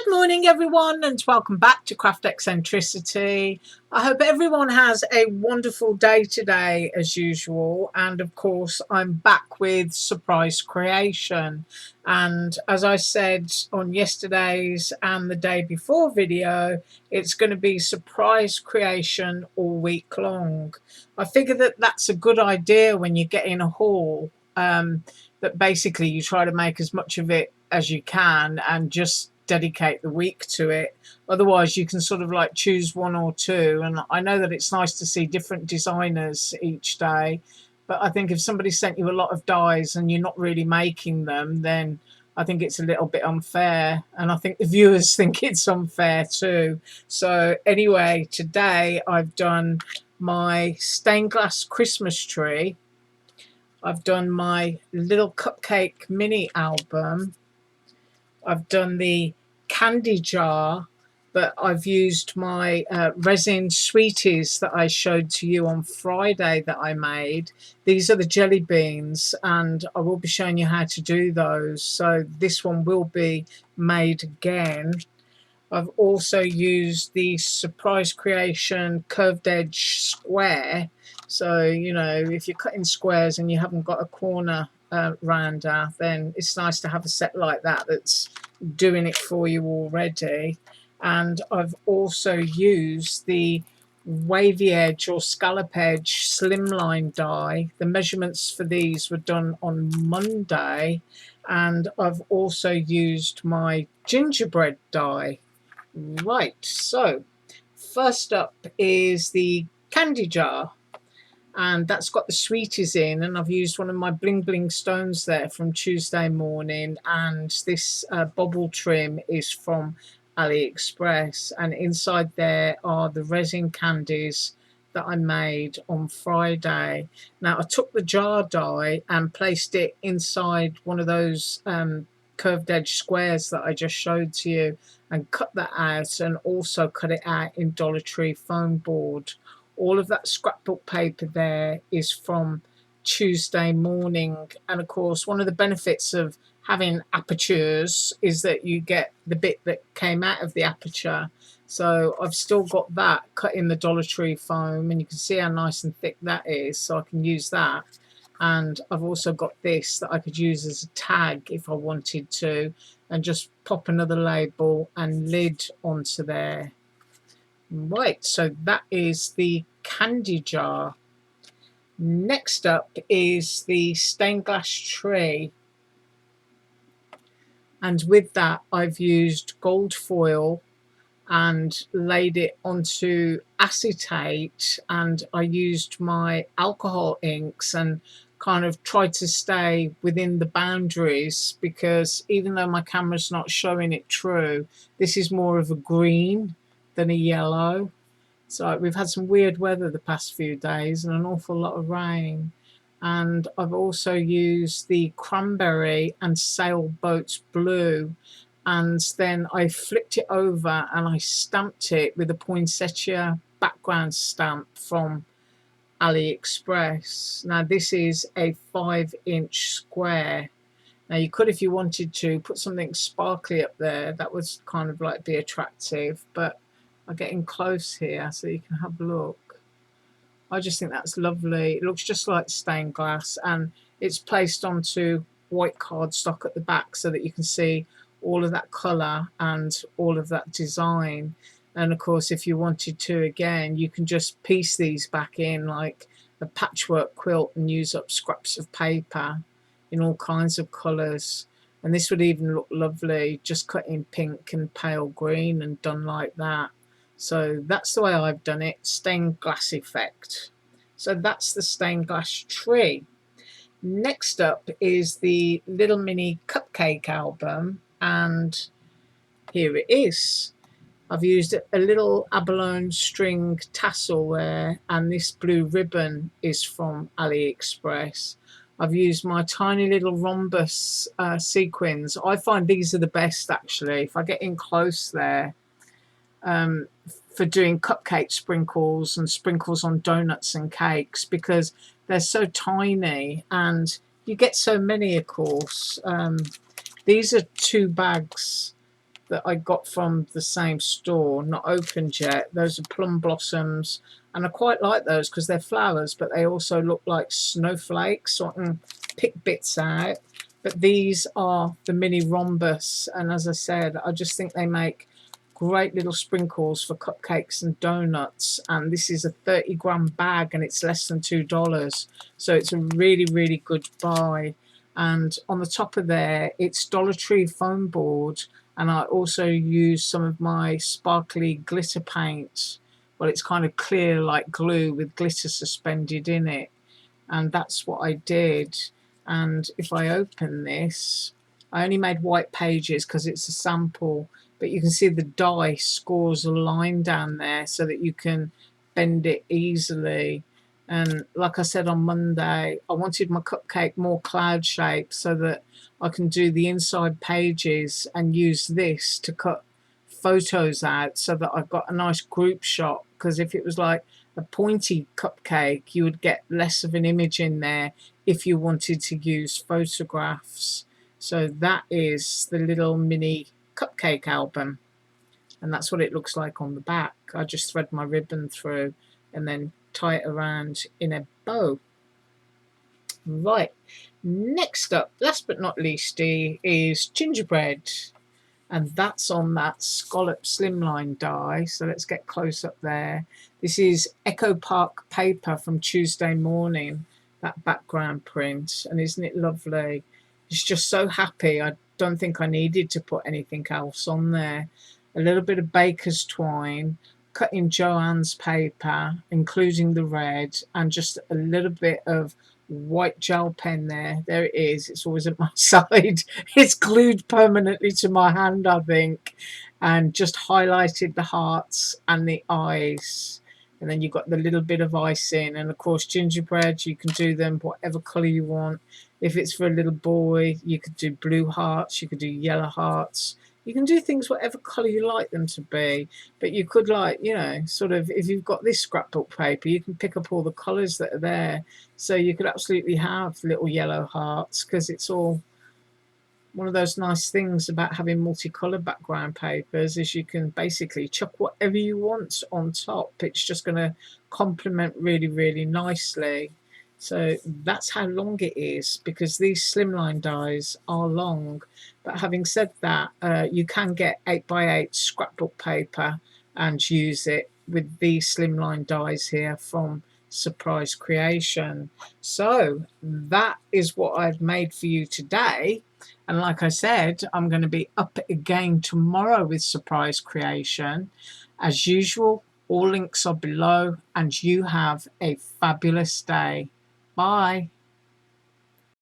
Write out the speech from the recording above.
Good morning everyone and welcome back to Craft Eccentricity. I hope everyone has a wonderful day today as usual, and of course I'm back with surprise creation, and as I said on yesterday's and the day before video, it's going to be surprise creation all week long. I figure that that's a good idea when you get in a haul, that basically you try to make as much of it as you can and just dedicate the week to it. Otherwise you can sort of like choose one or two, and I know that it's nice to see different designers each day, but I think if somebody sent you a lot of dies and you're not really making them, then I think it's a little bit unfair, and I think the viewers think it's unfair too. So anyway, today I've done my stained glass Christmas tree, I've done my little cupcake mini album, I've done the candy jar, but I've used my resin sweeties that I showed to you on Friday that I made. These are the jelly beans, and I will be showing you how to do those. So this one will be made again. I've also used the surprise creation curved edge square. So, you know, if you're cutting squares and you haven't got a corner rounder, then it's nice to have a set like that that's doing it for you already. And I've also used the wavy edge or scallop edge slimline die. The measurements for these were done on Monday, and I've also used my gingerbread die. Right, so first up is the candy jar, and that's got the sweeties in, and I've used one of my bling bling stones there from Tuesday morning, and this bobble trim is from Aliexpress, and inside there are the resin candies that I made on Friday. Now I took the jar die and placed it inside one of those curved edge squares that I just showed to you, and cut that out, and also cut it out in Dollar Tree foam board. All of that scrapbook paper there is from Tuesday morning, and of course one of the benefits of having apertures is that you get the bit that came out of the aperture. So I've still got that cut in the Dollar Tree foam, and you can see how nice and thick that is, so I can use that. And I've also got this that I could use as a tag if I wanted to, and just pop another label and lid onto there. Right, so that is the candy jar. Next up is the stained glass tray, and with that I've used gold foil and laid it onto acetate, and I used my alcohol inks and kind of tried to stay within the boundaries, because even though my camera's not showing it true, this is more of a green than a yellow. So we've had some weird weather the past few days and an awful lot of rain. And I've also used the cranberry and sailboat blue, and then I flipped it over and I stamped it with a poinsettia background stamp from Aliexpress. Now this is a 5-inch square. Now you could, if you wanted to, put something sparkly up there. That would kind of like be attractive, but I'm getting close here so you can have a look. I just think that's lovely. It looks just like stained glass, and it's placed onto white cardstock at the back so that you can see all of that colour and all of that design. And of course, if you wanted to, again, you can just piece these back in like a patchwork quilt and use up scraps of paper in all kinds of colours. And this would even look lovely just cut in pink and pale green and done like that. So that's the way I've done it, stained glass effect. So that's the stained glass tree. Next up is the little mini cupcake album, and here it is. I've used a little abalone string tassel there, and this blue ribbon is from Aliexpress. I've used my tiny little rhombus sequins. I find these are the best actually, if I get in close there, for doing cupcake sprinkles and sprinkles on donuts and cakes, because they're so tiny and you get so many, of course. These are 2 bags that I got from the same store, not opened yet. Those are plum blossoms, and I quite like those because they're flowers, but they also look like snowflakes, so I can pick bits out. But these are the mini rhombus, and as I said, I just think they make great little sprinkles for cupcakes and donuts. And this is a 30-gram bag, and it's less than $2, so it's a really, really good buy. And on the top of there, it's Dollar Tree foam board, and I also use some of my sparkly glitter paint. Well, it's kind of clear like glue with glitter suspended in it, and that's what I did. And if I open this, I only made white pages because it's a sample, but you can see the die scores a line down there so that you can bend it easily. And like I said on Monday, I wanted my cupcake more cloud shaped so that I can do the inside pages and use this to cut photos out so that I've got a nice group shot. Because if it was like a pointy cupcake, you would get less of an image in there if you wanted to use photographs. So that is the little mini cupcake album, and that's what it looks like on the back. I just thread my ribbon through and then tie it around in a bow. Right, next up, last but not leasty, is gingerbread, and that's on that scallop slimline die. So let's get close up there. This is Echo Park paper from Tuesday Morning, that background print, and isn't it lovely? It's just so happy. I don't think I needed to put anything else on there. A little bit of baker's twine, cut in Joann's paper, including the red, and just a little bit of white gel pen there. There it is. It's always at my side. It's glued permanently to my hand, I think. And just highlighted the hearts and the eyes. And then you've got the little bit of icing. And of course, gingerbread, you can do them whatever colour you want. If it's for a little boy, you could do blue hearts, you could do yellow hearts. You can do things whatever colour you like them to be. But you could, like, you know, sort of, if you've got this scrapbook paper, you can pick up all the colours that are there. So you could absolutely have little yellow hearts, because it's all one of those nice things about having multicolored background papers is you can basically chuck whatever you want on top. It's just going to complement really, really nicely. So that's how long it is, because these slimline dies are long. But having said that, you can get 8x8 scrapbook paper and use it with these slimline dies here from Surprise Creation. So that is what I've made for you today. And like I said, I'm going to be up again tomorrow with Surprise Creation. As usual, all links are below, and you have a fabulous day. Bye.